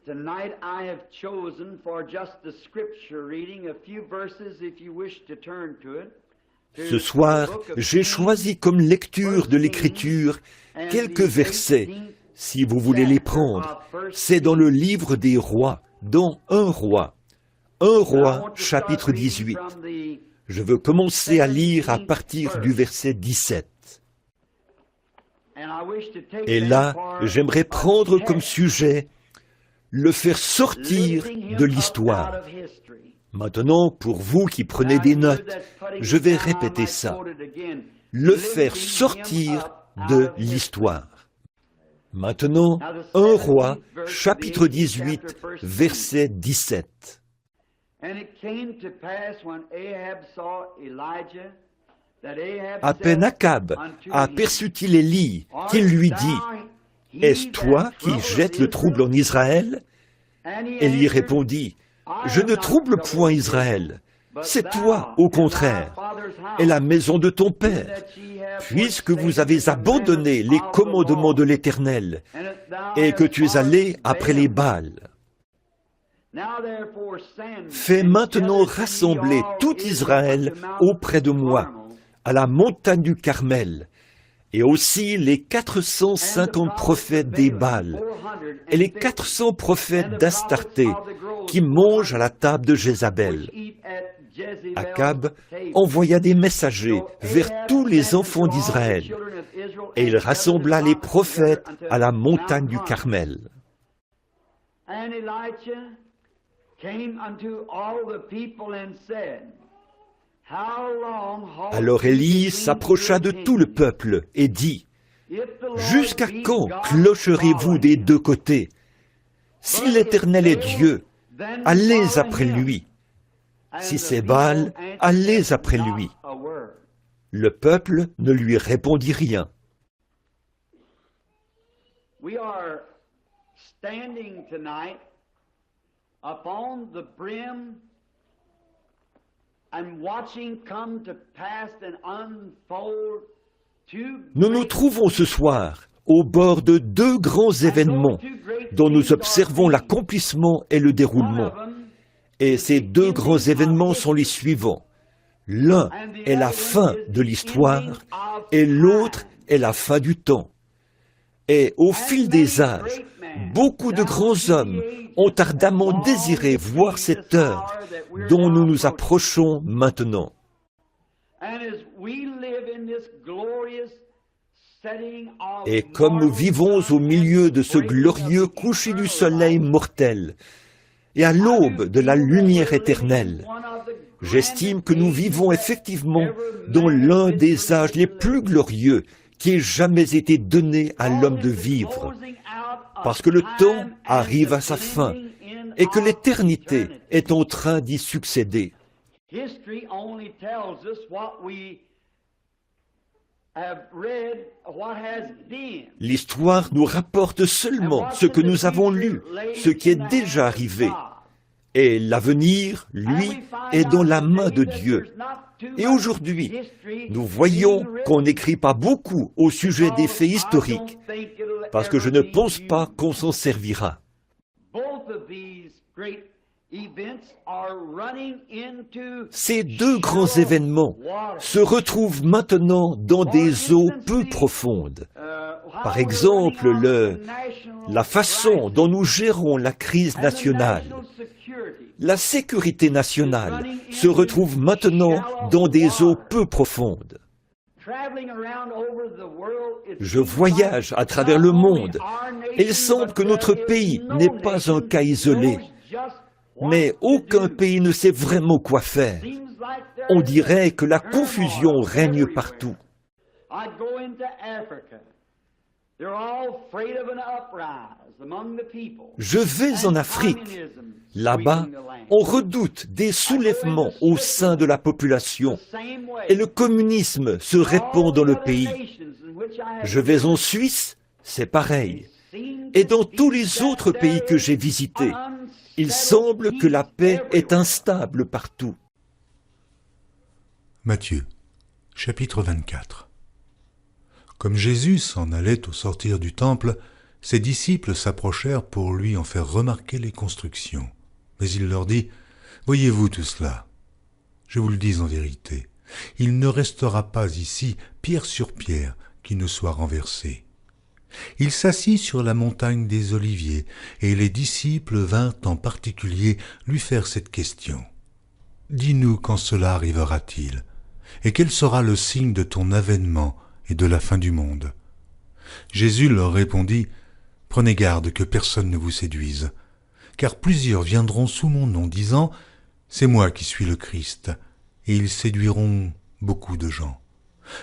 Tonight I have chosen for just the scripture reading a few verses if you wish to turn to it. Ce soir, j'ai choisi comme lecture de l'Écriture quelques versets, si vous voulez les prendre. C'est dans le livre des rois, dans 1 roi. 1 roi, chapitre 18. Je veux commencer à lire à partir du verset 17. Et là, j'aimerais prendre comme sujet le faire sortir de l'histoire. Maintenant, pour vous qui prenez des notes, je vais répéter ça. Le faire sortir de l'histoire. Maintenant, 1 roi, chapitre 18, verset 17. À peine Akab aperçut-il Élie, qu'il lui dit, « Est-ce toi qui jettes le trouble en Israël ?» Élie répondit, « Je ne trouble point Israël, c'est toi, au contraire, et la maison de ton père, puisque vous avez abandonné les commandements de l'Éternel, et que tu es allé après les Baals. Fais maintenant rassembler tout Israël auprès de moi, à la montagne du Carmel, et aussi les 450 prophètes des Baals, et les 400 prophètes d'Astarté, qui mangent à la table de Jézabel. » Akab envoya des messagers vers tous les enfants d'Israël, et il rassembla les prophètes à la montagne du Carmel. Alors Élie s'approcha de tout le peuple et dit, « Jusqu'à quand clocherez-vous des deux côtés? Si l'Éternel est Dieu, allez après lui. Si c'est Baal, allez après lui. » Le peuple ne lui répondit rien. We are standing tonight upon the brim and watching come to pass and unfold two Nous nous trouvons ce soir au bord de 2 grands événements dont nous observons l'accomplissement et le déroulement. Et ces 2 grands événements sont les suivants. L'un est la fin de l'histoire et l'autre est la fin du temps. Et au fil des âges, beaucoup de grands hommes ont ardemment désiré voir cette heure dont nous nous approchons maintenant. Et comme nous vivons au milieu de ce glorieux coucher du soleil mortel et à l'aube de la lumière éternelle, j'estime que nous vivons effectivement dans l'un des âges les plus glorieux qui ait jamais été donné à l'homme de vivre, parce que le temps arrive à sa fin et que l'éternité est en train d'y succéder. L'histoire nous rapporte seulement ce que nous avons lu, ce qui est déjà arrivé. Et l'avenir, lui, est dans la main de Dieu. Et aujourd'hui, nous voyons qu'on n'écrit pas beaucoup au sujet des faits historiques, parce que je ne pense pas qu'on s'en servira. Ces 2 grands événements se retrouvent maintenant dans des eaux peu profondes. Par exemple, la façon dont nous gérons la crise nationale, la sécurité nationale se retrouve maintenant dans des eaux peu profondes. Je voyage à travers le monde et il semble que notre pays n'est pas un cas isolé. Mais aucun pays ne sait vraiment quoi faire. On dirait que la confusion règne partout. Je vais en Afrique. Là-bas, on redoute des soulèvements au sein de la population et le communisme se répand dans le pays. Je vais en Suisse, c'est pareil. Et dans tous les autres pays que j'ai visités, il semble que la paix est instable partout. Matthieu, chapitre 24. Comme Jésus s'en allait au sortir du temple, Ses disciples s'approchèrent pour lui en faire remarquer les constructions. Mais il leur dit, « Voyez-vous tout cela? Je vous le dis en vérité, il ne restera pas ici pierre sur pierre qui ne soit renversée. » Il s'assit sur la montagne des Oliviers, et les disciples vinrent en particulier lui faire cette question. « Dis-nous quand cela arrivera-t-il, et quel sera le signe de ton avènement et de la fin du monde ?» Jésus leur répondit, « Prenez garde que personne ne vous séduise, car plusieurs viendront sous mon nom, disant, « C'est moi qui suis le Christ », et ils séduiront beaucoup de gens.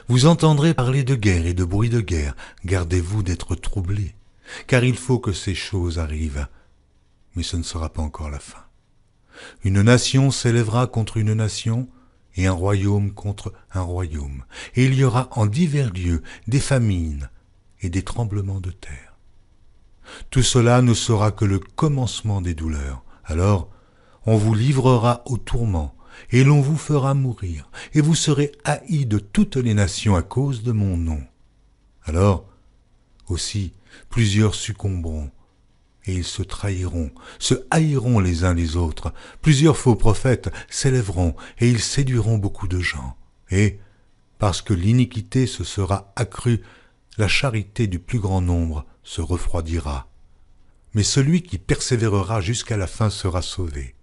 Vous entendrez parler de guerre et de bruit de guerre, gardez-vous d'être troublés, car il faut que ces choses arrivent, mais ce ne sera pas encore la fin. Une nation s'élèvera contre une nation, et un royaume contre un royaume, et il y aura en divers lieux des famines et des tremblements de terre. Tout cela ne sera que le commencement des douleurs. Alors, on vous livrera au tourment, et l'on vous fera mourir, et vous serez haïs de toutes les nations à cause de mon nom. Alors, aussi, plusieurs succomberont, et ils se trahiront, se haïront les uns les autres. Plusieurs faux prophètes s'élèveront, et ils séduiront beaucoup de gens. Et, parce que l'iniquité se sera accrue, la charité du plus grand nombre se refroidira. Mais celui qui persévérera jusqu'à la fin sera sauvé.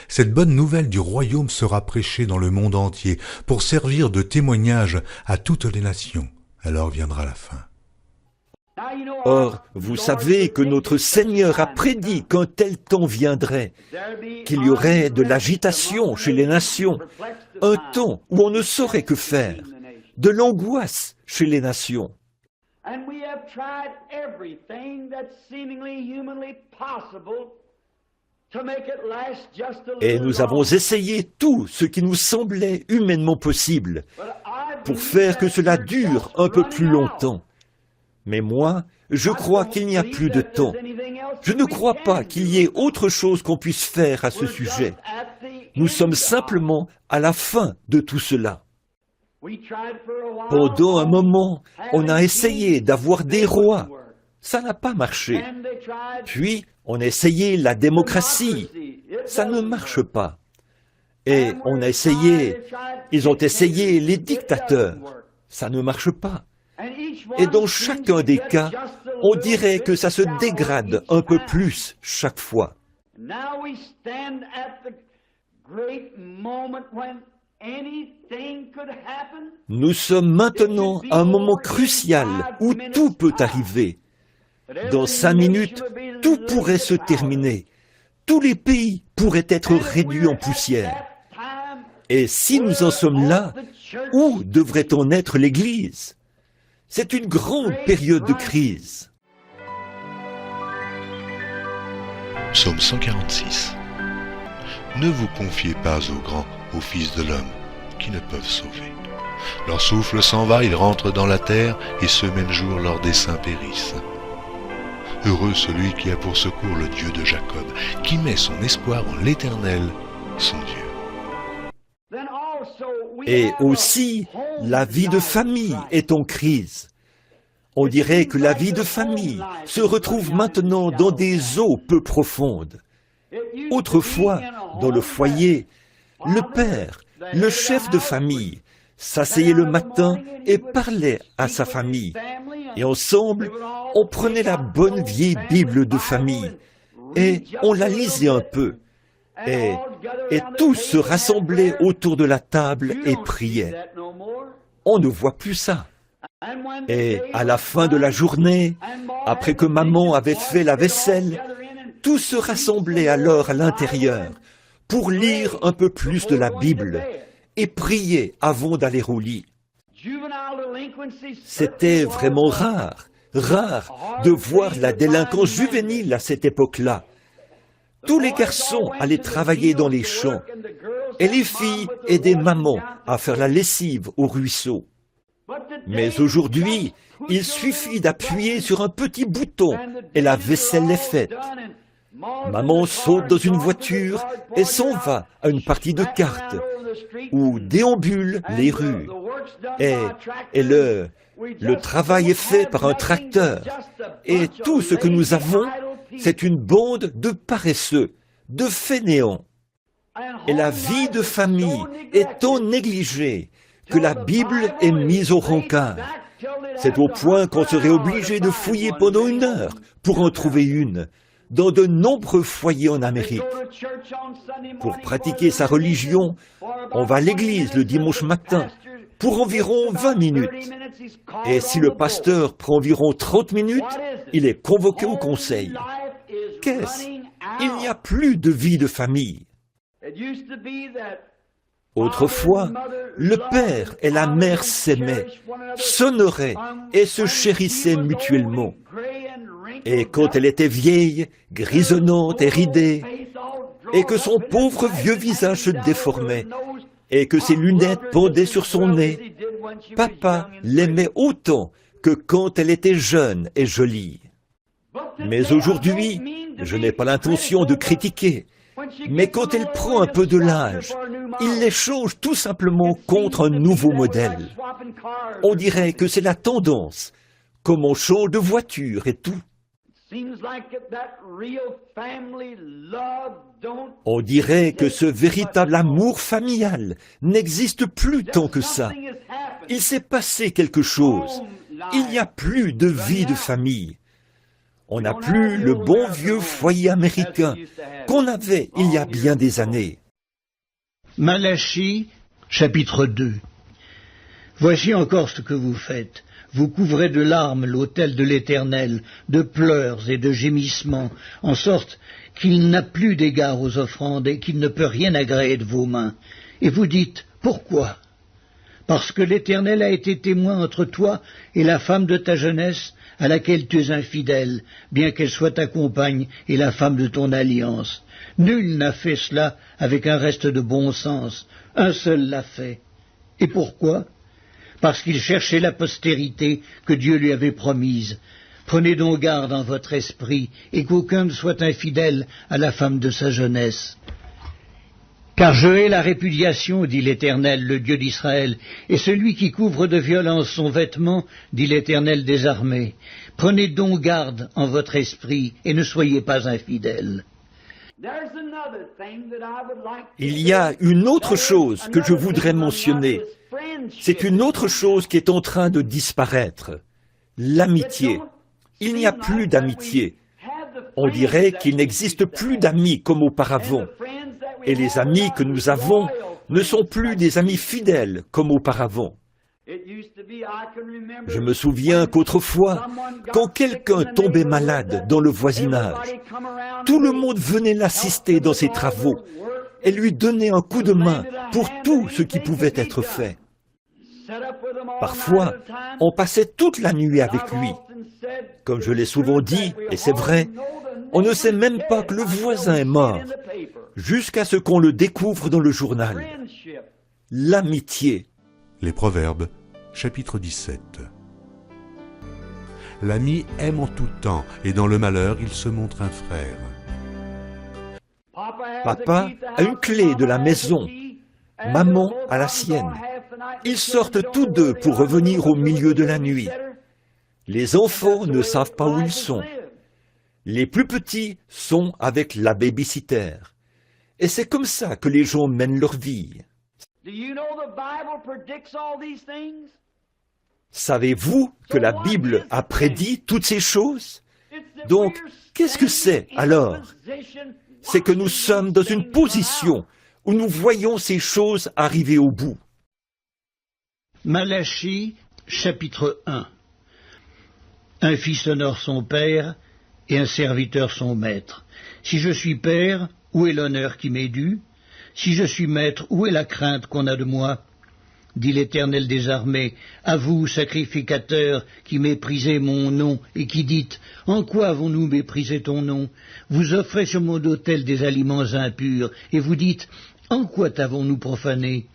Cette bonne nouvelle du royaume sera prêchée dans le monde entier pour servir de témoignage à toutes les nations. Alors viendra la fin. Or, vous savez que notre Seigneur a prédit qu'un tel temps viendrait, qu'il y aurait de l'agitation chez les nations, un temps où on ne saurait que faire, de l'angoisse chez les nations. Et nous avons essayé tout ce qui nous semblait humainement possible pour faire que cela dure un peu plus longtemps. Mais moi, je crois qu'il n'y a plus de temps. Je ne crois pas qu'il y ait autre chose qu'on puisse faire à ce sujet. Nous sommes simplement à la fin de tout cela. Pendant un moment, on a essayé d'avoir des rois. Ça n'a pas marché. Puis, on a essayé la démocratie. Ça ne marche pas. Et on a essayé, ils ont essayé les dictateurs. Ça ne marche pas. Et dans chacun des cas, on dirait que ça se dégrade un peu plus chaque fois. Nous sommes maintenant à un moment crucial où tout peut arriver. Dans 5 minutes, tout pourrait se terminer. Tous les pays pourraient être réduits en poussière. Et si nous en sommes là, où devrait-on être l'Église ? C'est une grande période de crise. Psaume 146. Ne vous confiez pas aux grands, aux fils de l'homme, qui ne peuvent sauver. Leur souffle s'en va, ils rentrent dans la terre, et ce même jour leurs desseins périssent. Heureux celui qui a pour secours le Dieu de Jacob, qui met son espoir en l'Éternel, son Dieu. Et aussi, la vie de famille est en crise. On dirait que la vie de famille se retrouve maintenant dans des eaux peu profondes. Autrefois, dans le foyer, le père, le chef de famille, s'asseyait le matin et parlait à sa famille. Et ensemble, on prenait la bonne vieille Bible de famille et on la lisait un peu. Et tous se rassemblaient autour de la table et priaient. On ne voit plus ça. Et à la fin de la journée, après que maman avait fait la vaisselle, tous se rassemblaient alors à l'intérieur pour lire un peu plus de la Bible et prier avant d'aller au lit. C'était vraiment rare de voir la délinquance juvénile à cette époque-là. Tous les garçons allaient travailler dans les champs et les filles aidaient maman à faire la lessive au ruisseau. Mais aujourd'hui, il suffit d'appuyer sur un petit bouton et la vaisselle est faite. Maman saute dans une voiture et s'en va à une partie de cartes ou déambule les rues. Et Le travail est fait par un tracteur, et tout ce que nous avons, c'est une bande de paresseux, de fainéants. Et la vie de famille est tant négligée que la Bible est mise au rencard. C'est au point qu'on serait obligé de fouiller pendant 1 heure pour en trouver une, dans de nombreux foyers en Amérique. Pour pratiquer sa religion, on va à l'église le dimanche matin pour environ 20 minutes. Et si le pasteur prend environ 30 minutes, il est convoqué au conseil. Qu'est-ce? Il n'y a plus de vie de famille. Autrefois, le père et la mère s'aimaient, s'honoraient et se chérissaient mutuellement. Et quand elle était vieille, grisonnante et ridée, et que son pauvre vieux visage se déformait, et que ses lunettes pendaient sur son nez, papa l'aimait autant que quand elle était jeune et jolie. Mais aujourd'hui, je n'ai pas l'intention de critiquer, mais quand elle prend un peu de l'âge, il les change tout simplement contre un nouveau modèle. On dirait que c'est la tendance, comme on change de voiture et tout. On dirait que ce véritable amour familial n'existe plus tant que ça. Il s'est passé quelque chose. Il n'y a plus de vie de famille. On n'a plus le bon vieux foyer américain qu'on avait il y a bien des années. Malachie, chapitre 2. Voici encore ce que vous faites. Vous couvrez de larmes l'autel de l'Éternel, de pleurs et de gémissements, en sorte qu'il n'a plus d'égard aux offrandes et qu'il ne peut rien agréer de vos mains. Et vous dites, pourquoi? Parce que l'Éternel a été témoin entre toi et la femme de ta jeunesse, à laquelle tu es infidèle, bien qu'elle soit ta compagne et la femme de ton alliance. Nul n'a fait cela avec un reste de bon sens, un seul l'a fait. Et pourquoi? Parce qu'il cherchait la postérité que Dieu lui avait promise. Prenez donc garde en votre esprit, et qu'aucun ne soit infidèle à la femme de sa jeunesse. Car je hais la répudiation, dit l'Éternel, le Dieu d'Israël, et celui qui couvre de violence son vêtement, dit l'Éternel des armées. Prenez donc garde en votre esprit, et ne soyez pas infidèles. Il y a une autre chose que je voudrais mentionner. C'est une autre chose qui est en train de disparaître. L'amitié. Il n'y a plus d'amitié. On dirait qu'il n'existe plus d'amis comme auparavant. Et les amis que nous avons ne sont plus des amis fidèles comme auparavant. Je me souviens qu'autrefois, quand quelqu'un tombait malade dans le voisinage, tout le monde venait l'assister dans ses travaux et lui donnait un coup de main pour tout ce qui pouvait être fait. Parfois, on passait toute la nuit avec lui. Comme je l'ai souvent dit, et c'est vrai, on ne sait même pas que le voisin est mort, jusqu'à ce qu'on le découvre dans le journal. L'amitié. Les Proverbes, chapitre 17. L'ami aime en tout temps, et dans le malheur, il se montre un frère. Papa a une clé de la maison, maman a la sienne. Ils sortent tous deux pour revenir au milieu de la nuit. Les enfants ne savent pas où ils sont. Les plus petits sont avec la baby-sitter. Et c'est comme ça que les gens mènent leur vie. Savez-vous que la Bible a prédit toutes ces choses? Donc, qu'est-ce que c'est alors? C'est que nous sommes dans une position où nous voyons ces choses arriver au bout. Malachie, chapitre 1. Un fils honore son père, et un serviteur son maître. Si je suis père, où est l'honneur qui m'est dû? Si je suis maître, où est la crainte qu'on a de moi? Dit l'Éternel des armées, à vous, sacrificateurs, qui méprisez mon nom, et qui dites, en quoi avons-nous méprisé ton nom? Vous offrez sur mon autel des aliments impurs, et vous dites, en quoi t'avons-nous profané?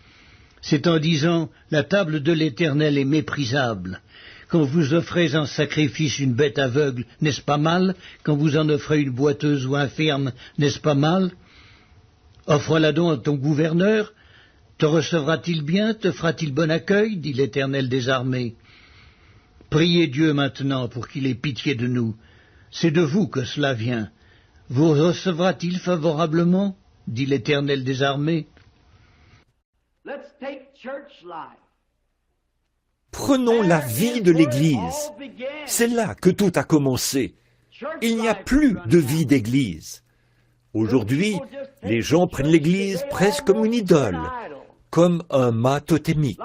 C'est en disant, la table de l'Éternel est méprisable. Quand vous offrez en sacrifice une bête aveugle, n'est-ce pas mal? Quand vous en offrez une boiteuse ou infirme, n'est-ce pas mal? Offre-la donc à ton gouverneur. Te recevra-t-il bien? Te fera-t-il bon accueil? Dit l'Éternel des armées. Priez Dieu maintenant pour qu'il ait pitié de nous. C'est de vous que cela vient. Vous recevra-t-il favorablement, dit l'Éternel des armées. Let's take church life. Prenons la vie de l'Église. C'est là que tout a commencé. Il n'y a plus de vie d'Église. Aujourd'hui, les gens prennent l'Église presque comme une idole, comme un mât totémique.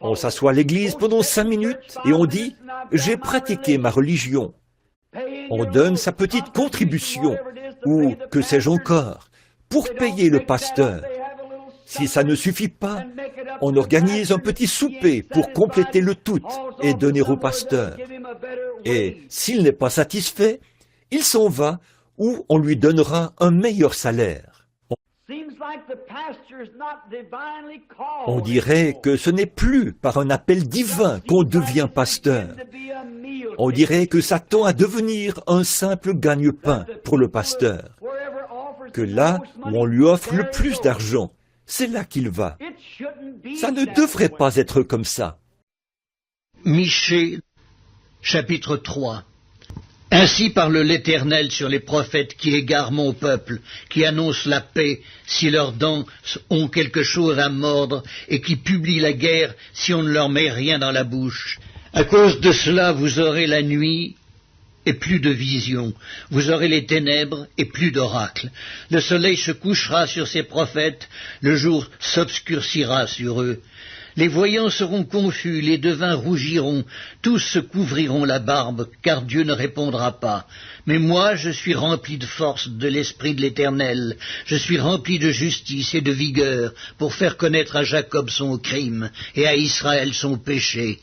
On s'assoit à l'Église pendant 5 minutes et on dit « J'ai pratiqué ma religion ». On donne sa petite contribution, ou que sais-je encore, pour payer le pasteur. Si ça ne suffit pas, on organise un petit souper pour compléter le tout et donner au pasteur. Et s'il n'est pas satisfait, il s'en va ou on lui donnera un meilleur salaire. On dirait que ce n'est plus par un appel divin qu'on devient pasteur. On dirait que ça tend à devenir un simple gagne-pain pour le pasteur. Que là où on lui offre le plus d'argent, c'est là qu'il va. Ça ne devrait pas être comme ça. Michée, chapitre 3. Ainsi parle l'Éternel sur les prophètes qui égarent mon peuple, qui annoncent la paix si leurs dents ont quelque chose à mordre, et qui publient la guerre si on ne leur met rien dans la bouche. À cause de cela, vous aurez la nuit et plus de vision. Vous aurez les ténèbres et plus d'oracles. Le soleil se couchera sur ces prophètes, le jour s'obscurcira sur eux. Les voyants seront confus, les devins rougiront, tous se couvriront la barbe, car Dieu ne répondra pas. Mais moi, je suis rempli de force de l'Esprit de l'Éternel. Je suis rempli de justice et de vigueur pour faire connaître à Jacob son crime et à Israël son péché.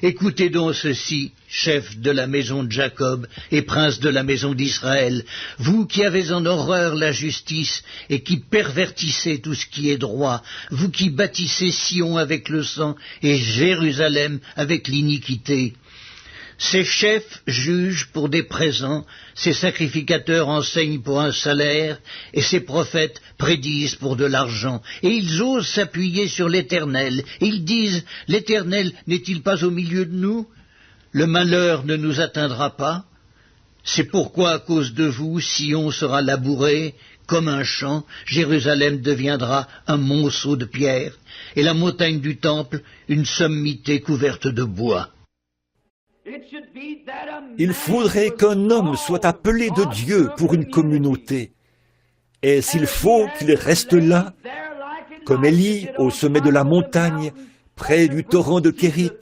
Écoutez donc ceci, chef de la maison de Jacob et prince de la maison d'Israël, vous qui avez en horreur la justice et qui pervertissez tout ce qui est droit, vous qui bâtissez Sion avec le sang et Jérusalem avec l'iniquité. Ces chefs jugent pour des présents, ces sacrificateurs enseignent pour un salaire, et ces prophètes prédisent pour de l'argent. Et ils osent s'appuyer sur l'Éternel. Et ils disent, l'Éternel n'est-il pas au milieu de nous? Le malheur ne nous atteindra pas. C'est pourquoi, à cause de vous, Sion sera labouré comme un champ, Jérusalem deviendra un monceau de pierre, et la montagne du temple une sommité couverte de bois. Il faudrait qu'un homme soit appelé de Dieu pour une communauté. Et s'il faut qu'il reste là, comme Élie au sommet de la montagne, près du torrent de Kérit,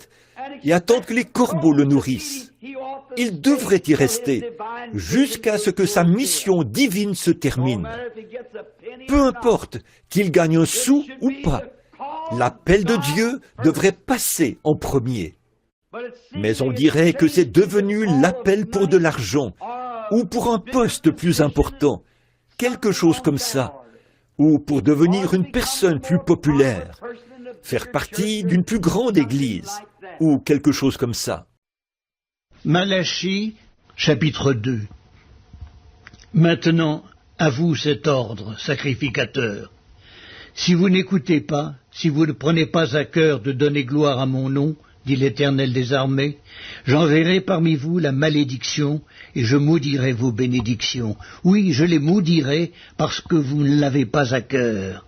et attendre que les corbeaux le nourrissent, il devrait y rester jusqu'à ce que sa mission divine se termine. Peu importe qu'il gagne un sou ou pas, l'appel de Dieu devrait passer en premier. Mais on dirait que c'est devenu l'appel pour de l'argent, ou pour un poste plus important, quelque chose comme ça, ou pour devenir une personne plus populaire, faire partie d'une plus grande église, ou quelque chose comme ça. Malachie, chapitre 2. Maintenant, à vous cet ordre, sacrificateurs. Si vous n'écoutez pas, si vous ne prenez pas à cœur de donner gloire à mon nom, dit l'Éternel des armées, j'enverrai parmi vous la malédiction, et je maudirai vos bénédictions. Oui, je les maudirai, parce que vous ne l'avez pas à cœur.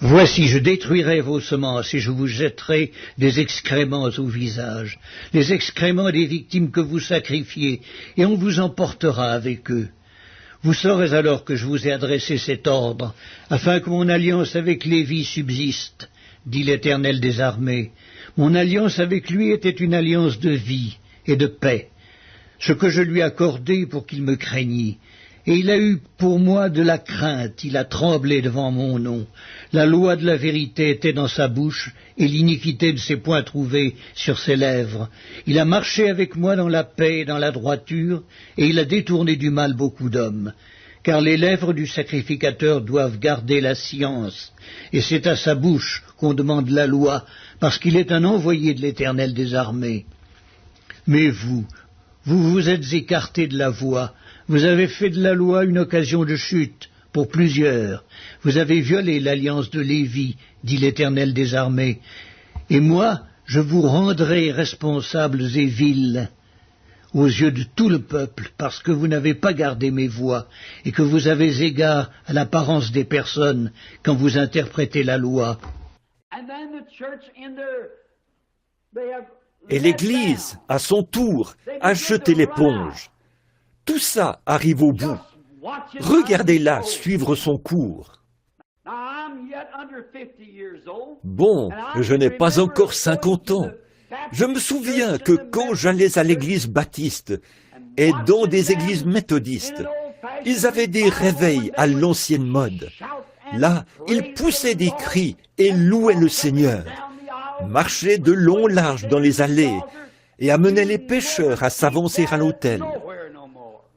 Voici, je détruirai vos semences, et je vous jetterai des excréments au visage, les excréments des victimes que vous sacrifiez, et on vous emportera avec eux. Vous saurez alors que je vous ai adressé cet ordre, afin que mon alliance avec Lévi subsiste, dit l'Éternel des armées. Mon alliance avec lui était une alliance de vie et de paix, ce que je lui accordai pour qu'il me craignît. Et il a eu pour moi de la crainte, il a tremblé devant mon nom. La loi de la vérité était dans sa bouche, et l'iniquité ne s'est point trouvée sur ses lèvres. Il a marché avec moi dans la paix et dans la droiture, et il a détourné du mal beaucoup d'hommes. Car les lèvres du sacrificateur doivent garder la science, et c'est à sa bouche qu'on demande la loi, parce qu'il est un envoyé de l'Éternel des armées. Mais vous vous êtes écartés de la voie, vous avez fait de la loi une occasion de chute pour plusieurs, vous avez violé l'alliance de Lévi, dit l'Éternel des armées. Et moi, je vous rendrai responsables et vils aux yeux de tout le peuple, parce que vous n'avez pas gardé mes voies et que vous avez égard à l'apparence des personnes quand vous interprétez la loi. Et l'Église, à son tour, a jeté l'éponge. Tout ça arrive au bout. Regardez-la suivre son cours. Bon, je n'ai pas encore 50 ans. Je me souviens que quand j'allais à l'église baptiste et dans des églises méthodistes, ils avaient des réveils à l'ancienne mode. Là, ils poussaient des cris et louaient le Seigneur, marchaient de long large dans les allées et amenaient les pécheurs à s'avancer à l'autel.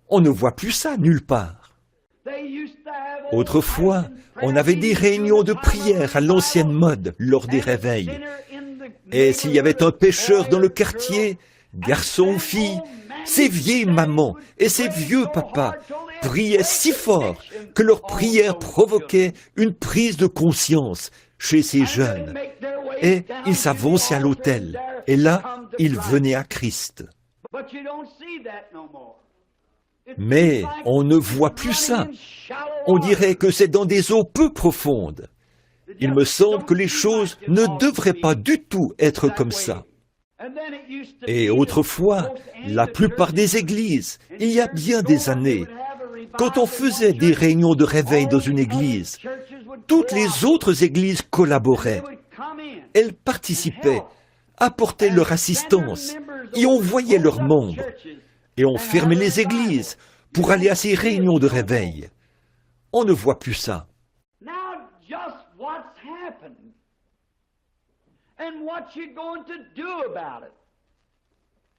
On ne voit plus ça nulle part. Autrefois, on avait des réunions de prière à l'ancienne mode lors des réveils. Et s'il y avait un pécheur dans le quartier, garçon ou fille, ces vieilles mamans et ces vieux papas priaient si fort que leur prière provoquait une prise de conscience chez ces jeunes. Et ils s'avançaient à l'autel. Et là, ils venaient à Christ. Mais on ne voit plus ça. On dirait que c'est dans des eaux peu profondes. Il me semble que les choses ne devraient pas du tout être comme ça. Et autrefois, la plupart des églises, il y a bien des années, quand on faisait des réunions de réveil dans une église, toutes les autres églises collaboraient. Elles participaient, apportaient leur assistance, y envoyaient leurs membres. Et on fermait les églises pour aller à ces réunions de réveil. On ne voit plus ça.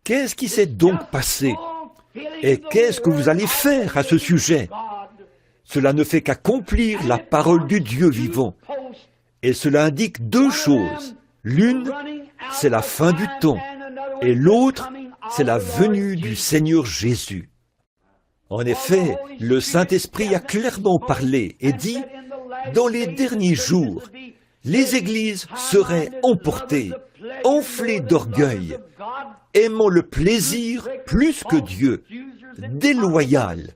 Qu'est-ce qui s'est donc passé? Et qu'est-ce que vous allez faire à ce sujet? Cela ne fait qu'accomplir la parole du Dieu vivant. Et cela indique deux choses. L'une, c'est la fin du temps. Et l'autre, c'est la venue du Seigneur Jésus. En effet, le Saint-Esprit a clairement parlé et dit, dans les derniers jours, les églises seraient emportées, enflées d'orgueil, aimant le plaisir plus que Dieu, déloyales,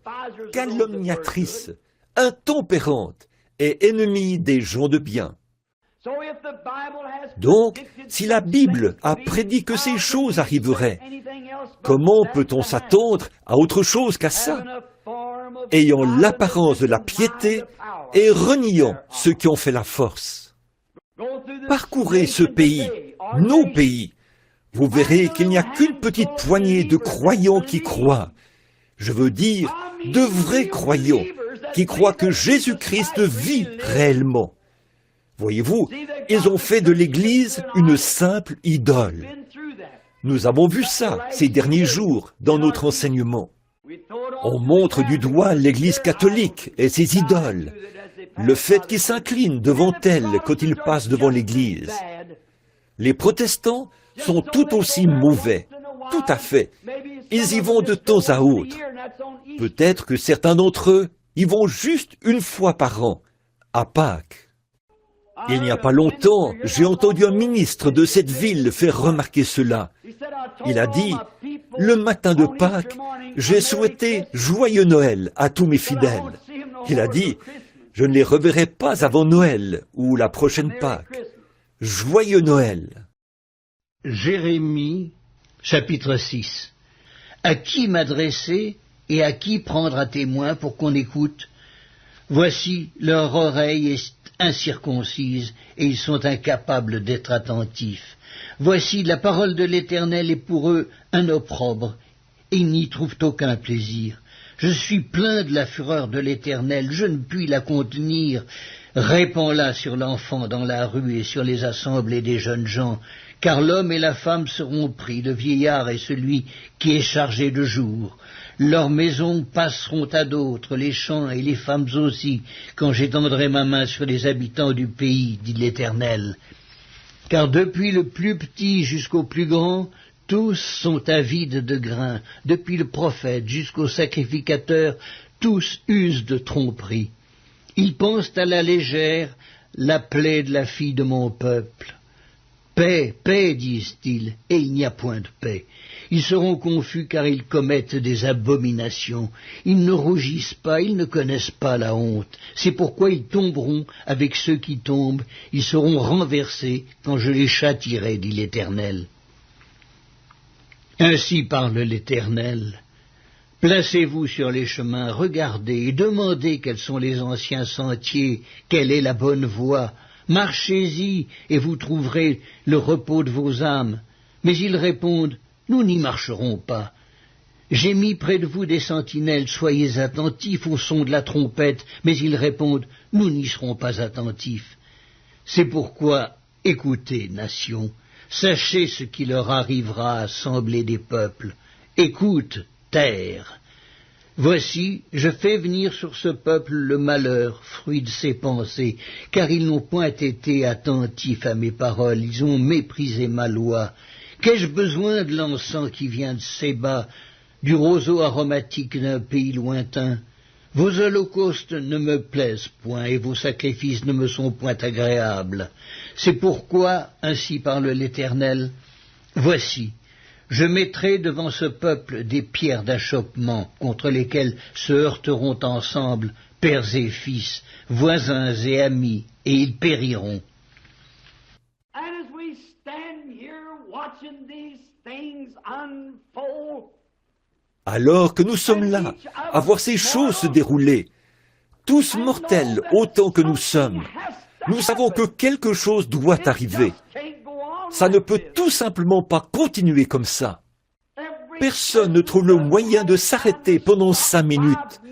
calomniatrices, intempérantes et ennemies des gens de bien. Donc, si la Bible a prédit que ces choses arriveraient, comment peut-on s'attendre à autre chose qu'à ça, ayant l'apparence de la piété et reniant ceux qui ont fait la force? Parcourez ce pays, nos pays. Vous verrez qu'il n'y a qu'une petite poignée de croyants qui croient. Je veux dire, de vrais croyants, qui croient que Jésus-Christ vit réellement. Voyez-vous, ils ont fait de l'Église une simple idole. Nous avons vu ça ces derniers jours dans notre enseignement. On montre du doigt l'Église catholique et ses idoles, le fait qu'ils s'inclinent devant elle quand ils passent devant l'Église. Les protestants sont tout aussi mauvais, tout à fait. Ils y vont de temps à autre. Peut-être que certains d'entre eux y vont juste une fois par an, à Pâques. Il n'y a pas longtemps, j'ai entendu un ministre de cette ville faire remarquer cela. Il a dit, « Le matin de Pâques, j'ai souhaité joyeux Noël à tous mes fidèles. » Il a dit, « Je ne les reverrai pas avant Noël ou la prochaine Pâques. Joyeux Noël. » Jérémie, chapitre 6. À qui m'adresser et à qui prendre à témoin pour qu'on écoute? Voici, leur oreille est incirconcise et ils sont incapables d'être attentifs. Voici, la parole de l'Éternel est pour eux un opprobre et ils n'y trouvent aucun plaisir. Je suis plein de la fureur de l'Éternel, je ne puis la contenir. Répands-la sur l'enfant dans la rue et sur les assemblées des jeunes gens, car l'homme et la femme seront pris, le vieillard et celui qui est chargé de jour. Leurs maisons passeront à d'autres, les champs et les femmes aussi, quand j'étendrai ma main sur les habitants du pays, dit l'Éternel. Car depuis le plus petit jusqu'au plus grand, tous sont avides de grain, depuis le prophète jusqu'au sacrificateur, tous usent de tromperie. Ils pensent à la légère la plaie de la fille de mon peuple. Paix, paix, disent-ils, et il n'y a point de paix. Ils seront confus car ils commettent des abominations. Ils ne rougissent pas, ils ne connaissent pas la honte. C'est pourquoi ils tomberont avec ceux qui tombent. Ils seront renversés quand je les châtierai, dit l'Éternel. Ainsi parle l'Éternel. Placez-vous sur les chemins, regardez et demandez quels sont les anciens sentiers, quelle est la bonne voie. Marchez-y et vous trouverez le repos de vos âmes. Mais ils répondent, nous n'y marcherons pas. J'ai mis près de vous des sentinelles, soyez attentifs au son de la trompette. Mais ils répondent, nous n'y serons pas attentifs. C'est pourquoi, écoutez, nations, sachez ce qui leur arrivera, assemblée des peuples. Écoute, terre. Voici, je fais venir sur ce peuple le malheur, fruit de ses pensées, car ils n'ont point été attentifs à mes paroles, ils ont méprisé ma loi. Qu'ai-je besoin de l'encens qui vient de Séba, du roseau aromatique d'un pays lointain? Vos holocaustes ne me plaisent point, et vos sacrifices ne me sont point agréables. C'est pourquoi, ainsi parle l'Éternel, voici, je mettrai devant ce peuple des pierres d'achoppement contre lesquelles se heurteront ensemble pères et fils, voisins et amis, et ils périront. Alors que nous sommes là, à voir ces choses se dérouler, tous mortels autant que nous sommes, nous savons que quelque chose doit arriver. Ça ne peut tout simplement pas continuer comme ça. Personne ne trouve le moyen de s'arrêter pendant 5 minutes.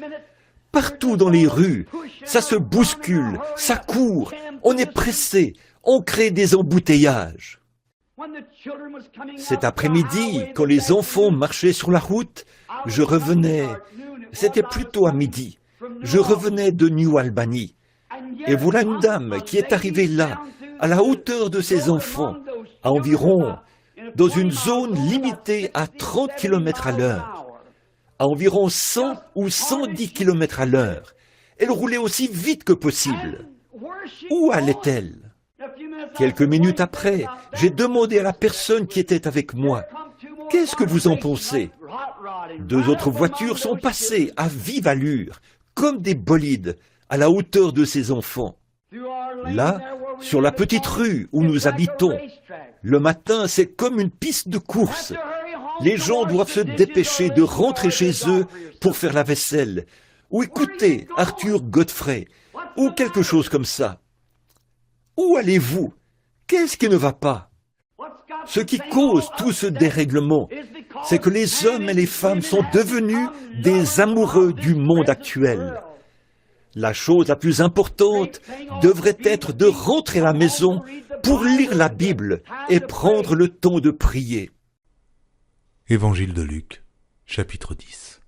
Partout dans les rues, ça se bouscule, ça court, on est pressé, on crée des embouteillages. Cet après-midi, quand les enfants marchaient sur la route, je revenais, c'était plutôt à midi, je revenais de New Albany. Et voilà une dame qui est arrivée là, à la hauteur de ses enfants, à environ, dans une zone limitée à 30 km à l'heure, à environ 100 ou 110 km à l'heure. Elle roulait aussi vite que possible. Où allait-elle? Quelques minutes après, j'ai demandé à la personne qui était avec moi, « Qu'est-ce que vous en pensez ?» 2 autres voitures sont passées à vive allure, comme des bolides, à la hauteur de ses enfants. Là, sur la petite rue où nous habitons, le matin, c'est comme une piste de course. Les gens doivent se dépêcher de rentrer chez eux pour faire la vaisselle, ou écouter Arthur Godfrey, ou quelque chose comme ça. Où allez-vous? Qu'est-ce qui ne va pas? Ce qui cause tout ce dérèglement, c'est que les hommes et les femmes sont devenus des amoureux du monde actuel. La chose la plus importante devrait être de rentrer à la maison pour lire la Bible et prendre le temps de prier. Évangile de Luc, chapitre 10.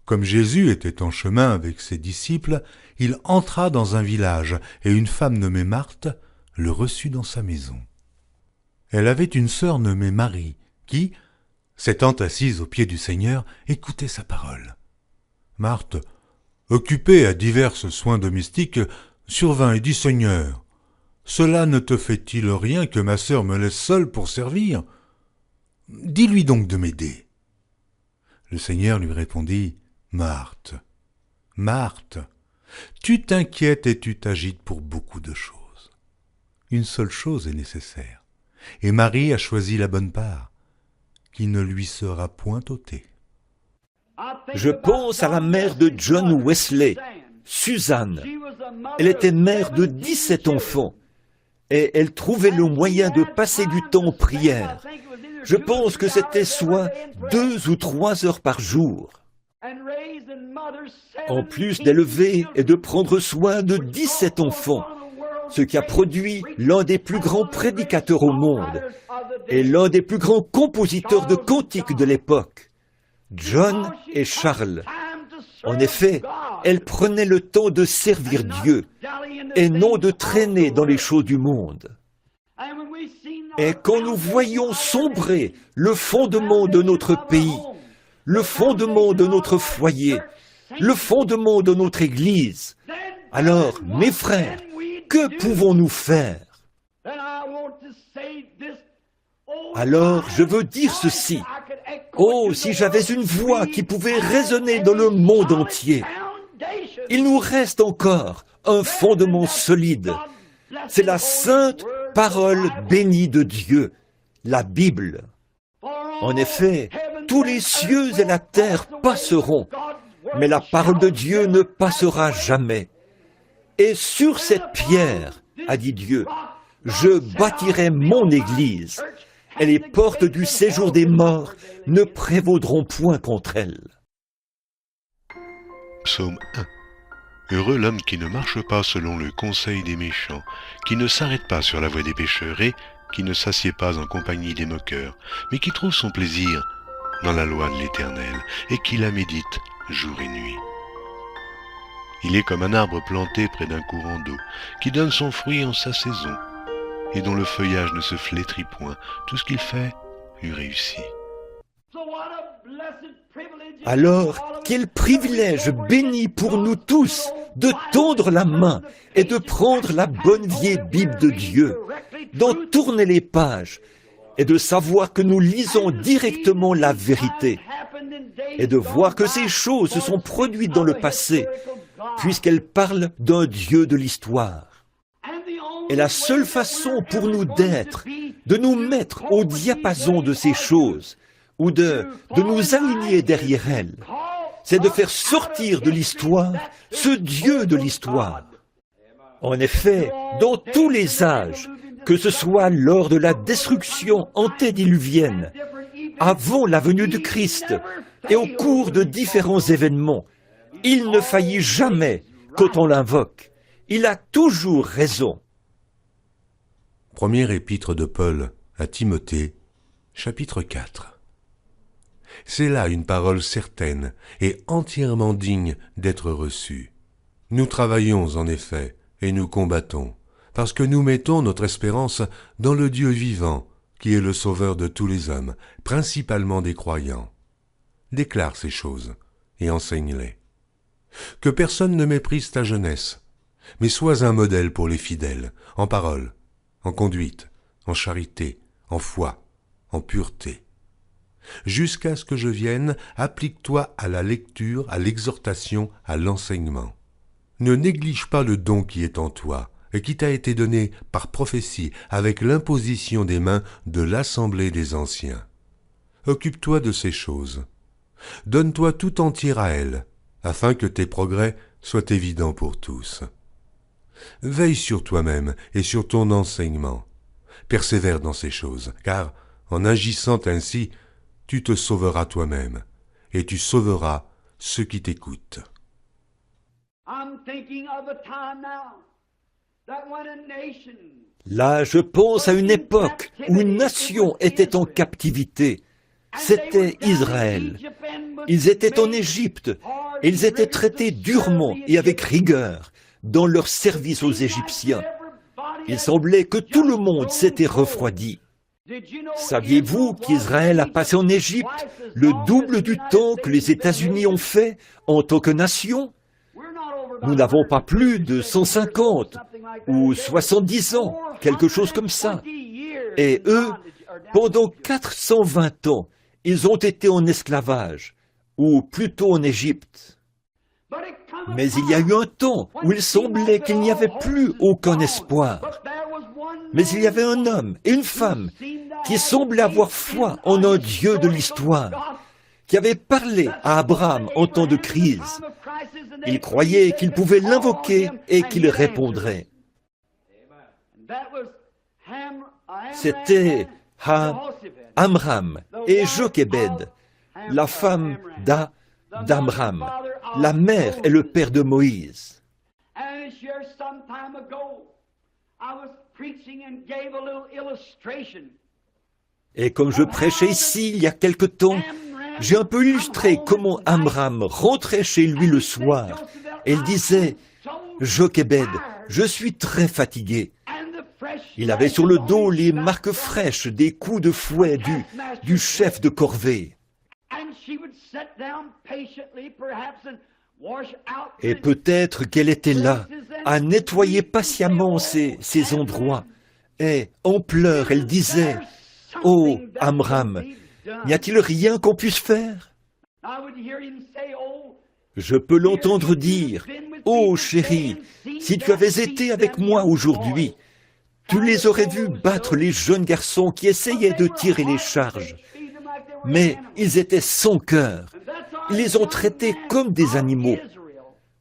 Comme Jésus était en chemin avec ses disciples, il entra dans un village, et une femme nommée Marthe le reçut dans sa maison. Elle avait une sœur nommée Marie, qui, s'étant assise aux pieds du Seigneur, écoutait sa parole. Marthe, occupée à divers soins domestiques, survint et dit, « Seigneur, cela ne te fait-il rien que ma sœur me laisse seule pour servir? Dis-lui donc de m'aider. » Le Seigneur lui répondit, « Marthe, Marthe, tu t'inquiètes et tu t'agites pour beaucoup de choses. Une seule chose est nécessaire, et Marie a choisi la bonne part, qui ne lui sera point ôtée. » Je pense à la mère de John Wesley, Suzanne. Elle était mère de 17 enfants et elle trouvait le moyen de passer du temps en prière. Je pense que c'était soit 2 ou 3 heures par jour. En plus d'élever et de prendre soin de 17 enfants, ce qui a produit l'un des plus grands prédicateurs au monde et l'un des plus grands compositeurs de cantiques de l'époque, John et Charles. En effet, elle prenait le temps de servir Dieu et non de traîner dans les choses du monde. Et quand nous voyons sombrer le fondement de notre pays, le fondement de notre foyer, le fondement de notre Église, alors, mes frères, que pouvons-nous faire? Alors je veux dire ceci. Oh, si j'avais une voix qui pouvait résonner dans le monde entier. Il nous reste encore un fondement solide. C'est la sainte parole bénie de Dieu, la Bible. En effet, tous les cieux et la terre passeront, mais la parole de Dieu ne passera jamais. Et sur cette pierre, a dit Dieu, je bâtirai mon église, et les portes du séjour des morts ne prévaudront point contre elle. Psaume 1. Heureux l'homme qui ne marche pas selon le conseil des méchants, qui ne s'arrête pas sur la voie des pécheurs et qui ne s'assied pas en compagnie des moqueurs, mais qui trouve son plaisir dans la loi de l'Éternel et qui la médite jour et nuit. Il est comme un arbre planté près d'un courant d'eau, qui donne son fruit en sa saison, et dont le feuillage ne se flétrit point. Tout ce qu'il fait lui réussit. Alors, quel privilège béni pour nous tous de tendre la main et de prendre la bonne vieille Bible de Dieu, d'en tourner les pages et de savoir que nous lisons directement la vérité et de voir que ces choses se sont produites dans le passé puisqu'elles parlent d'un Dieu de l'histoire. Et la seule façon pour nous d'être, de nous mettre au diapason de ces choses, ou de nous aligner derrière elles, c'est de faire sortir de l'histoire ce Dieu de l'histoire. En effet, dans tous les âges, que ce soit lors de la destruction antédiluvienne, avant la venue de Christ et au cours de différents événements, il ne faillit jamais quand on l'invoque. Il a toujours raison. Première épître de Paul à Timothée, chapitre 4. C'est là une parole certaine et entièrement digne d'être reçue. Nous travaillons en effet et nous combattons, parce que nous mettons notre espérance dans le Dieu vivant, qui est le sauveur de tous les hommes, principalement des croyants. Déclare ces choses et enseigne-les. Que personne ne méprise ta jeunesse, mais sois un modèle pour les fidèles, en parole, en conduite, en charité, en foi, en pureté. Jusqu'à ce que je vienne, applique-toi à la lecture, à l'exhortation, à l'enseignement. Ne néglige pas le don qui est en toi, et qui t'a été donné par prophétie avec l'imposition des mains de l'assemblée des anciens. Occupe-toi de ces choses. Donne-toi tout entier à elles, afin que tes progrès soient évidents pour tous. Veille sur toi-même et sur ton enseignement. Persévère dans ces choses, car, en agissant ainsi, tu te sauveras toi-même, et tu sauveras ceux qui t'écoutent. Là, je pense à une époque où une nation était en captivité. C'était Israël. Ils étaient en Égypte, et ils étaient traités durement et avec rigueur dans leur service aux Égyptiens. Il semblait que tout le monde s'était refroidi. Saviez-vous qu'Israël a passé en Égypte le double du temps que les États-Unis ont fait en tant que nation? Nous n'avons pas plus de 150 ou 70 ans, quelque chose comme ça. Et eux, pendant 420 ans, ils ont été en esclavage, ou plutôt en Égypte. Mais il y a eu un temps où il semblait qu'il n'y avait plus aucun espoir. Mais il y avait un homme et une femme qui semblaient avoir foi en un Dieu de l'histoire, qui avait parlé à Abraham en temps de crise. Ils croyaient qu'ils pouvaient l'invoquer et qu'il répondrait. C'était Amram et Jochébed, la femme d'Amram, la mère et le père de Moïse. Et comme je prêchais ici il y a quelque temps, j'ai un peu illustré comment Amram rentrait chez lui le soir et il disait « Jochébed, je suis très fatigué ». Il avait sur le dos les marques fraîches des coups de fouet du chef de corvée. Et peut-être qu'elle était là, à nettoyer patiemment ces endroits. Et en pleurs, elle disait Oh, Amram, n'y a-t-il rien qu'on puisse faire? Je peux l'entendre dire, « Oh chéri, si tu avais été avec moi aujourd'hui, tu les aurais vus battre les jeunes garçons qui essayaient de tirer les charges. Mais ils étaient sans cœur. Ils les ont traités comme des animaux.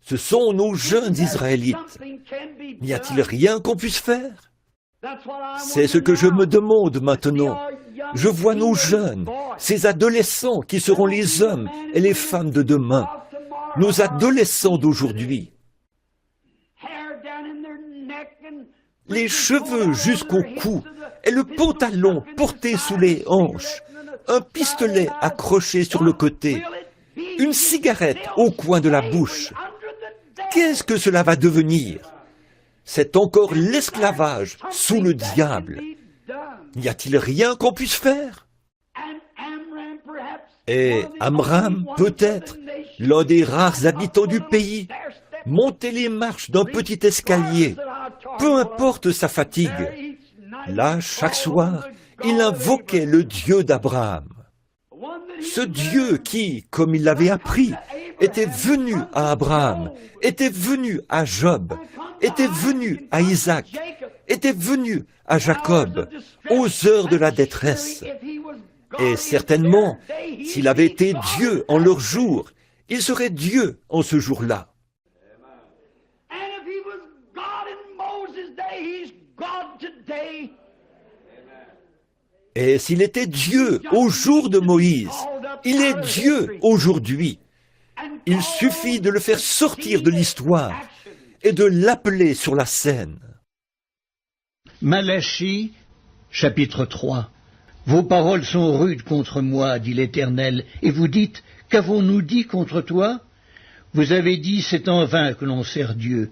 Ce sont nos jeunes Israélites. N'y a-t-il rien qu'on puisse faire? C'est ce que je me demande maintenant. Je vois nos jeunes, ces adolescents qui seront les hommes et les femmes de demain, nos adolescents d'aujourd'hui. Les cheveux jusqu'au cou et le pantalon porté sous les hanches, un pistolet accroché sur le côté, une cigarette au coin de la bouche. Qu'est-ce que cela va devenir? C'est encore l'esclavage sous le diable. N'y a-t-il rien qu'on puisse faire? Et Amram, peut-être, l'un des rares habitants du pays, montait les marches d'un petit escalier, peu importe sa fatigue. Là, chaque soir, il invoquait le Dieu d'Abraham. Ce Dieu qui, comme il l'avait appris, était venu à Abraham, était venu à Job, était venu à Isaac, était venu à Jacob, aux heures de la détresse. Et certainement, s'il avait été Dieu en leur jour, il serait Dieu en ce jour-là. Et s'il était Dieu au jour de Moïse, il est Dieu aujourd'hui. Il suffit de le faire sortir de l'histoire et de l'appeler sur la scène. Malachie, chapitre 3. Vos paroles sont rudes contre moi, dit l'Éternel, et vous dites, qu'avons-nous dit contre toi? Vous avez dit, c'est en vain que l'on sert Dieu.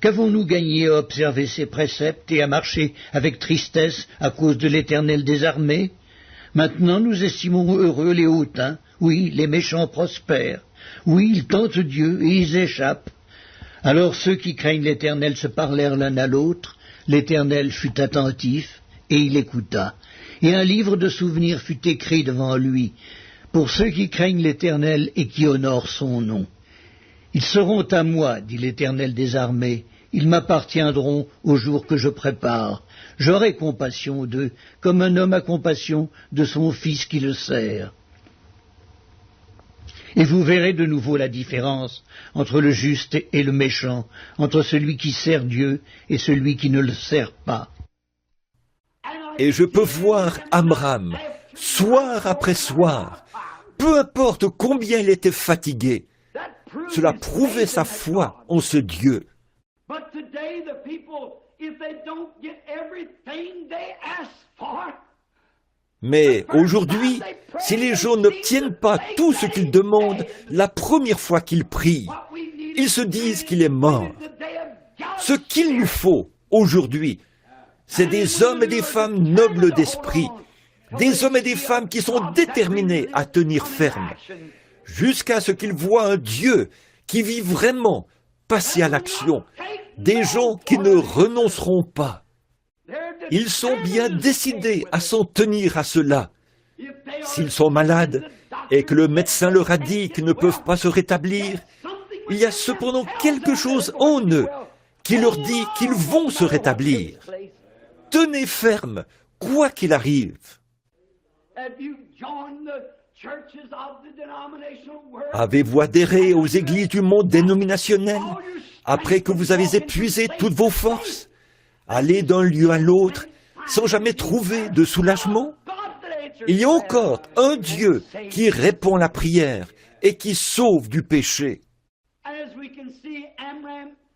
Qu'avons-nous gagné à observer ses préceptes et à marcher avec tristesse à cause de l'Éternel des armées? Maintenant nous estimons heureux les hautains, oui, les méchants prospèrent. Oui, ils tentent Dieu et ils échappent. Alors ceux qui craignent l'Éternel se parlèrent l'un à l'autre, l'Éternel fut attentif, et il écouta. Et un livre de souvenirs fut écrit devant lui, pour ceux qui craignent l'Éternel et qui honorent son nom. Ils seront à moi, dit l'Éternel des armées, ils m'appartiendront au jour que je prépare. J'aurai compassion d'eux, comme un homme a compassion de son fils qui le sert. Et vous verrez de nouveau la différence entre le juste et le méchant, entre celui qui sert Dieu et celui qui ne le sert pas. Et je peux voir Amram, soir après soir, peu importe combien il était fatigué, cela prouvait sa foi en ce Dieu. Mais aujourd'hui, si les gens n'obtiennent pas tout ce qu'ils demandent la première fois qu'ils prient, ils se disent qu'il est mort. Ce qu'il nous faut aujourd'hui, c'est des hommes et des femmes nobles d'esprit, des hommes et des femmes qui sont déterminés à tenir ferme, jusqu'à ce qu'ils voient un Dieu qui vit vraiment passer à l'action, des gens qui ne renonceront pas. Ils sont bien décidés à s'en tenir à cela. S'ils sont malades et que le médecin leur a dit qu'ils ne peuvent pas se rétablir, il y a cependant quelque chose en eux qui leur dit qu'ils vont se rétablir. Tenez ferme, quoi qu'il arrive. Avez-vous adhéré aux églises du monde dénominationnel après que vous avez épuisé toutes vos forces? Aller d'un lieu à l'autre sans jamais trouver de soulagement? Il y a encore un Dieu qui répond à la prière et qui sauve du péché.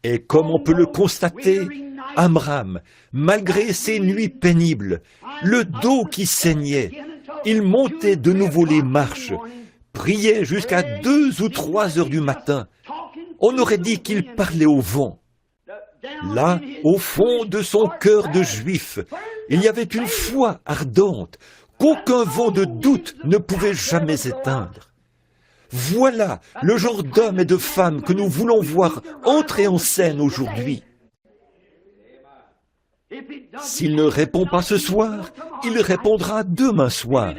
Et comme on peut le constater, Amram, malgré ses nuits pénibles, le dos qui saignait, il montait de nouveau les marches, priait jusqu'à 2 ou 3 heures du matin. On aurait dit qu'il parlait au vent. Là, au fond de son cœur de juif, il y avait une foi ardente qu'aucun vent de doute ne pouvait jamais éteindre. Voilà le genre d'hommes et de femmes que nous voulons voir entrer en scène aujourd'hui. S'il ne répond pas ce soir, il répondra demain soir.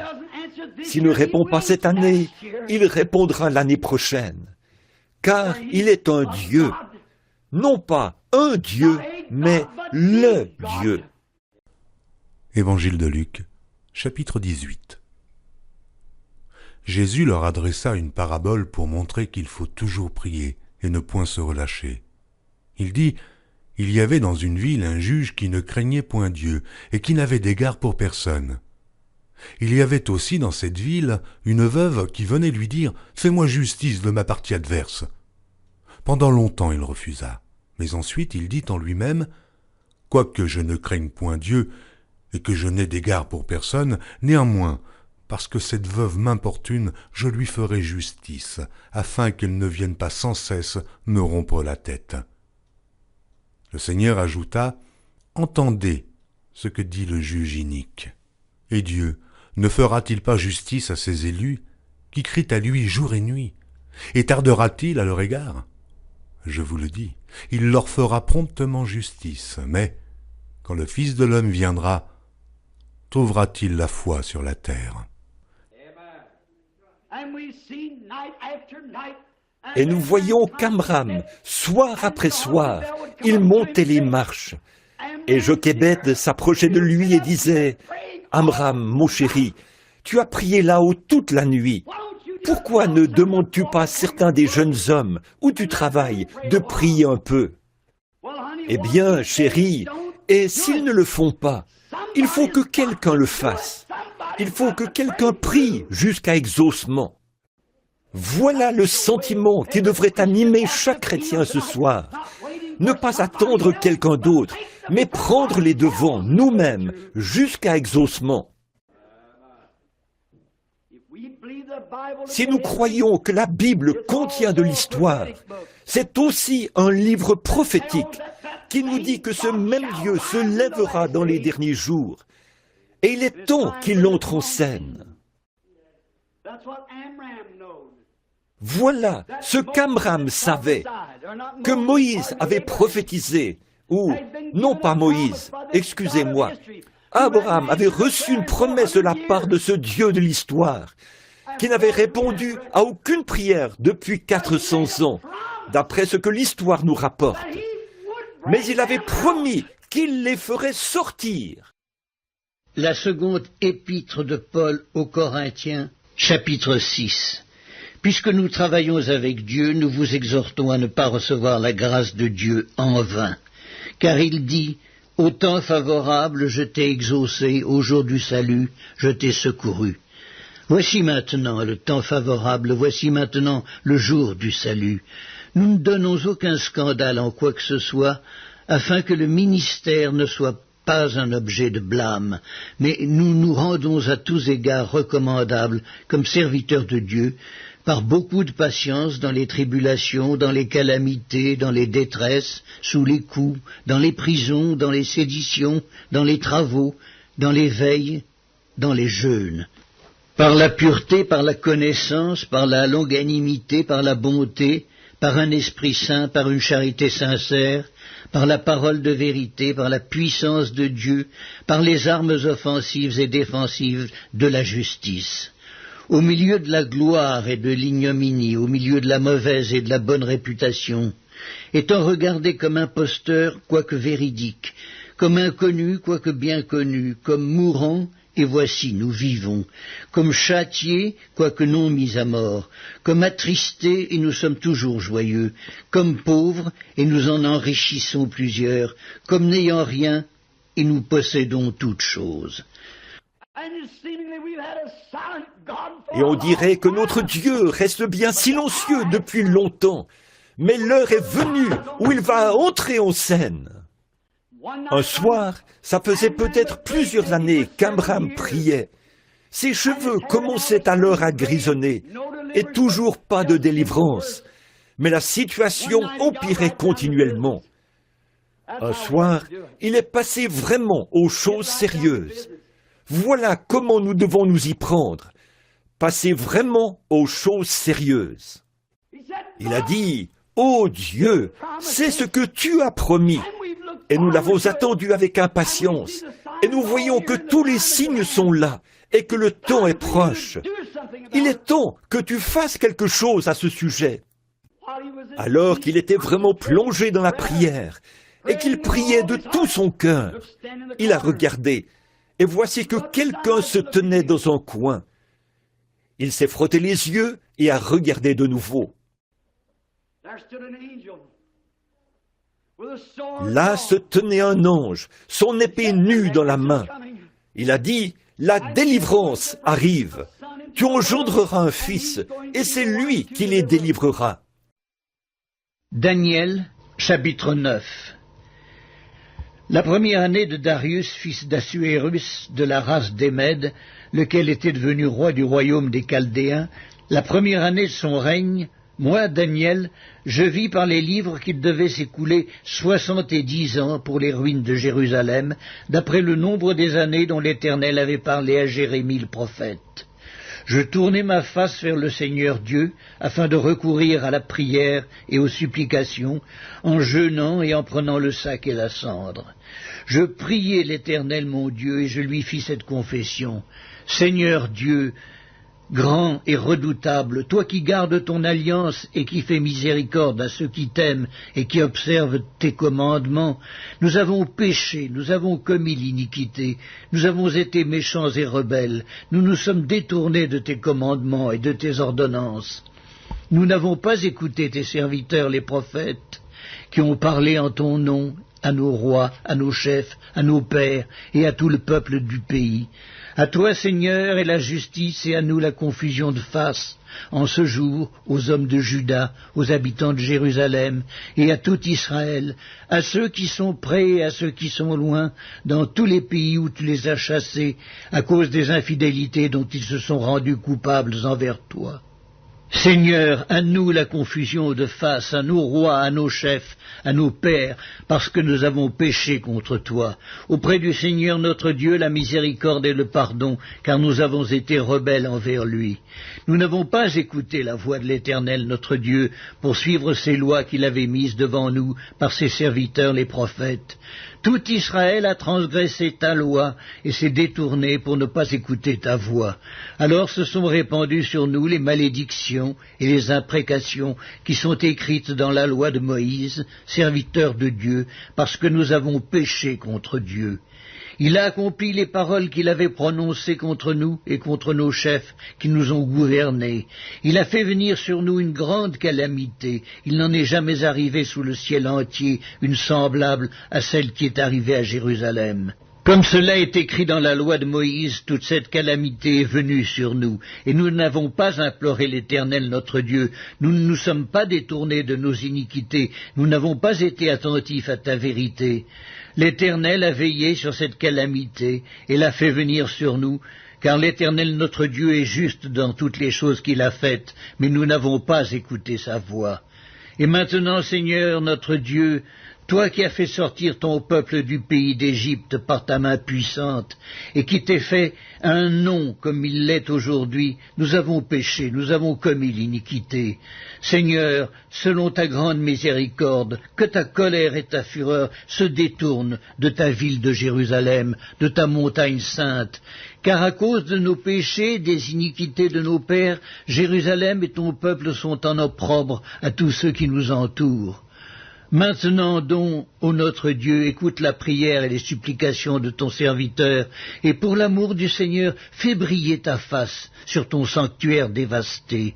S'il ne répond pas cette année, il répondra l'année prochaine. Car il est un Dieu. Non pas un Dieu, mais le Dieu. Évangile de Luc, chapitre 18. Jésus leur adressa une parabole pour montrer qu'il faut toujours prier et ne point se relâcher. Il dit, « Il y avait dans une ville un juge qui ne craignait point Dieu et qui n'avait d'égard pour personne. Il y avait aussi dans cette ville une veuve qui venait lui dire « Fais-moi justice de ma partie adverse. » Pendant longtemps il refusa, mais ensuite il dit en lui-même « Quoique je ne craigne point Dieu et que je n'ai d'égard pour personne, néanmoins, parce que cette veuve m'importune, je lui ferai justice, afin qu'elle ne vienne pas sans cesse me rompre la tête. » Le Seigneur ajouta « Entendez ce que dit le juge inique. Et Dieu ne fera-t-il pas justice à ses élus, qui crient à lui jour et nuit, et tardera-t-il à leur égard? Je vous le dis, il leur fera promptement justice, mais quand le Fils de l'homme viendra, trouvera-t-il la foi sur la terre? » Et nous voyons qu'Amram, soir après soir, il montait les marches. Et Jochébed s'approchait de lui et disait, « Amram, mon chéri, tu as prié là-haut toute la nuit. Pourquoi ne demandes-tu pas à certains des jeunes hommes où tu travailles de prier un peu? » Eh bien, chéri, et s'ils ne le font pas, il faut que quelqu'un le fasse. Il faut que quelqu'un prie jusqu'à exaucement. Voilà le sentiment qui devrait animer chaque chrétien ce soir. Ne pas attendre quelqu'un d'autre, mais prendre les devants nous-mêmes jusqu'à exaucement. Si nous croyons que la Bible contient de l'histoire, c'est aussi un livre prophétique qui nous dit que ce même Dieu se lèvera dans les derniers jours. Et il est temps qu'il entre en scène. Voilà ce qu'Amram savait, que Moïse avait prophétisé, ou, non pas Moïse, excusez-moi, Abraham avait reçu une promesse de la part de ce Dieu de l'histoire, qui n'avait répondu à aucune prière depuis 400 ans, d'après ce que l'histoire nous rapporte. Mais il avait promis qu'il les ferait sortir. La seconde épître de Paul aux Corinthiens, chapitre 6. Puisque nous travaillons avec Dieu, nous vous exhortons à ne pas recevoir la grâce de Dieu en vain. Car il dit, « Au temps favorable, je t'ai exaucé, au jour du salut, je t'ai secouru. » Voici maintenant le temps favorable, voici maintenant le jour du salut. Nous ne donnons aucun scandale en quoi que ce soit, afin que le ministère ne soit pas un objet de blâme, mais nous nous rendons à tous égards recommandables comme serviteurs de Dieu, par beaucoup de patience dans les tribulations, dans les calamités, dans les détresses, sous les coups, dans les prisons, dans les séditions, dans les travaux, dans les veilles, dans les jeûnes. Par la pureté, par la connaissance, par la longanimité, par la bonté, par un esprit saint, par une charité sincère, par la parole de vérité, par la puissance de Dieu, par les armes offensives et défensives de la justice. Au milieu de la gloire et de l'ignominie, au milieu de la mauvaise et de la bonne réputation, étant regardé comme imposteur, quoique véridique, comme inconnu, quoique bien connu, comme mourant, et voici nous vivons, comme châtiés, quoique non mis à mort, comme attristés, et nous sommes toujours joyeux, comme pauvres, et nous en enrichissons plusieurs, comme n'ayant rien, et nous possédons toutes choses. Et on dirait que notre Dieu reste bien silencieux depuis longtemps, mais l'heure est venue où il va entrer en scène. Un soir, ça faisait peut-être plusieurs années qu'Amram priait. Ses cheveux commençaient alors à grisonner, et toujours pas de délivrance, mais la situation empirait continuellement. Un soir, il est passé vraiment aux choses sérieuses. Voilà comment nous devons nous y prendre. Passer vraiment aux choses sérieuses. Il a dit, « Ô Dieu, c'est ce que tu as promis. et nous l'avons attendu avec impatience. Et nous voyons que tous les signes sont là et que le temps est proche. Il est temps que tu fasses quelque chose à ce sujet. Alors qu'il était vraiment plongé dans la prière et qu'il priait de tout son cœur, il a regardé et voici que quelqu'un se tenait dans un coin. Il s'est frotté les yeux et a regardé de nouveau. Là se tenait un ange, son épée nue dans la main. Il a dit, « La délivrance arrive. Tu engendreras un fils, et c'est lui qui les délivrera. » Daniel, chapitre 9. La première année de Darius, fils d'Assuérus, de la race des Mèdes, lequel était devenu roi du royaume des Chaldéens, la première année de son règne, moi, Daniel, je vis par les livres qu'il devait s'écouler 70 ans pour les ruines de Jérusalem, d'après le nombre des années dont l'Éternel avait parlé à Jérémie le prophète. Je tournai ma face vers le Seigneur Dieu, afin de recourir à la prière et aux supplications, en jeûnant et en prenant le sac et la cendre. Je priai l'Éternel mon Dieu, et je lui fis cette confession. Seigneur Dieu, grand et redoutable, toi qui gardes ton alliance et qui fais miséricorde à ceux qui t'aiment et qui observent tes commandements, nous avons péché, nous avons commis l'iniquité, nous avons été méchants et rebelles, nous nous sommes détournés de tes commandements et de tes ordonnances. Nous n'avons pas écouté tes serviteurs les prophètes, qui ont parlé en ton nom à nos rois, à nos chefs, à nos pères et à tout le peuple du pays. À toi, Seigneur, est la justice et à nous la confusion de face, en ce jour, aux hommes de Juda, aux habitants de Jérusalem, et à tout Israël, à ceux qui sont près et à ceux qui sont loin, dans tous les pays où tu les as chassés, à cause des infidélités dont ils se sont rendus coupables envers toi. Seigneur, à nous la confusion de face, à nos rois, à nos chefs, à nos pères, parce que nous avons péché contre toi. Auprès du Seigneur notre Dieu, la miséricorde et le pardon, car nous avons été rebelles envers lui. Nous n'avons pas écouté la voix de l'Éternel notre Dieu pour suivre ses lois qu'il avait mises devant nous par ses serviteurs les prophètes. Tout Israël a transgressé ta loi et s'est détourné pour ne pas écouter ta voix. Alors se sont répandues sur nous les malédictions et les imprécations qui sont écrites dans la loi de Moïse, serviteur de Dieu, parce que nous avons péché contre Dieu. Il a accompli les paroles qu'il avait prononcées contre nous et contre nos chefs qui nous ont gouvernés. Il a fait venir sur nous une grande calamité. Il n'en est jamais arrivé sous le ciel entier une semblable à celle qui est arrivée à Jérusalem. Comme cela est écrit dans la loi de Moïse, toute cette calamité est venue sur nous, et nous n'avons pas imploré l'Éternel notre Dieu, nous ne nous sommes pas détournés de nos iniquités, nous n'avons pas été attentifs à ta vérité. L'Éternel a veillé sur cette calamité, et l'a fait venir sur nous, car l'Éternel notre Dieu est juste dans toutes les choses qu'il a faites, mais nous n'avons pas écouté sa voix. Et maintenant, Seigneur notre Dieu, toi qui as fait sortir ton peuple du pays d'Égypte par ta main puissante, et qui t'es fait un nom comme il l'est aujourd'hui, nous avons péché, nous avons commis l'iniquité. Seigneur, selon ta grande miséricorde, que ta colère et ta fureur se détournent de ta ville de Jérusalem, de ta montagne sainte, car à cause de nos péchés, des iniquités de nos pères, Jérusalem et ton peuple sont en opprobre à tous ceux qui nous entourent. Maintenant donc, ô notre Dieu, écoute la prière et les supplications de ton serviteur, et pour l'amour du Seigneur, fais briller ta face sur ton sanctuaire dévasté.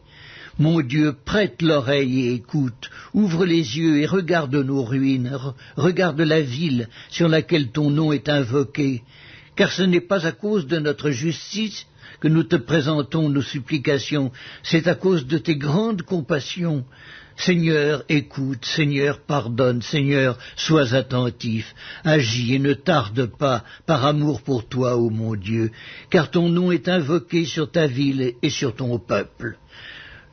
Mon Dieu, prête l'oreille et écoute, ouvre les yeux et regarde nos ruines, regarde la ville sur laquelle ton nom est invoqué, car ce n'est pas à cause de notre justice que nous te présentons nos supplications, c'est à cause de tes grandes compassions. Seigneur, écoute, Seigneur, pardonne, Seigneur, sois attentif, agis et ne tarde pas, par amour pour toi, ô mon Dieu, car ton nom est invoqué sur ta ville et sur ton peuple.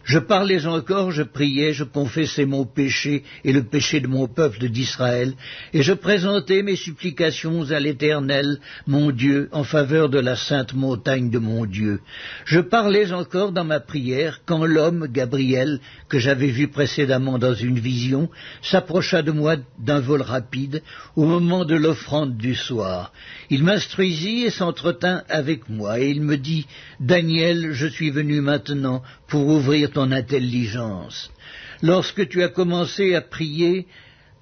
Je parlais encore, je priais, je confessais mon péché et le péché de mon peuple d'Israël, et je présentais mes supplications à l'Éternel, mon Dieu, en faveur de la sainte montagne de mon Dieu. Je parlais encore dans ma prière, quand l'homme, Gabriel, que j'avais vu précédemment dans une vision, s'approcha de moi d'un vol rapide, au moment de l'offrande du soir. Il m'instruisit et s'entretint avec moi, et il me dit, « Daniel, je suis venu maintenant pour ouvrir ton intelligence. Lorsque tu as commencé à prier,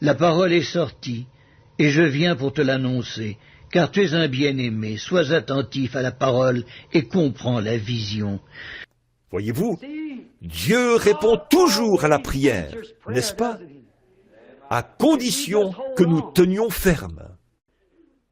la parole est sortie, et je viens pour te l'annoncer, car tu es un bien-aimé, sois attentif à la parole et comprends la vision. » Voyez-vous, Dieu répond toujours à la prière, n'est-ce pas? À condition que nous tenions ferme.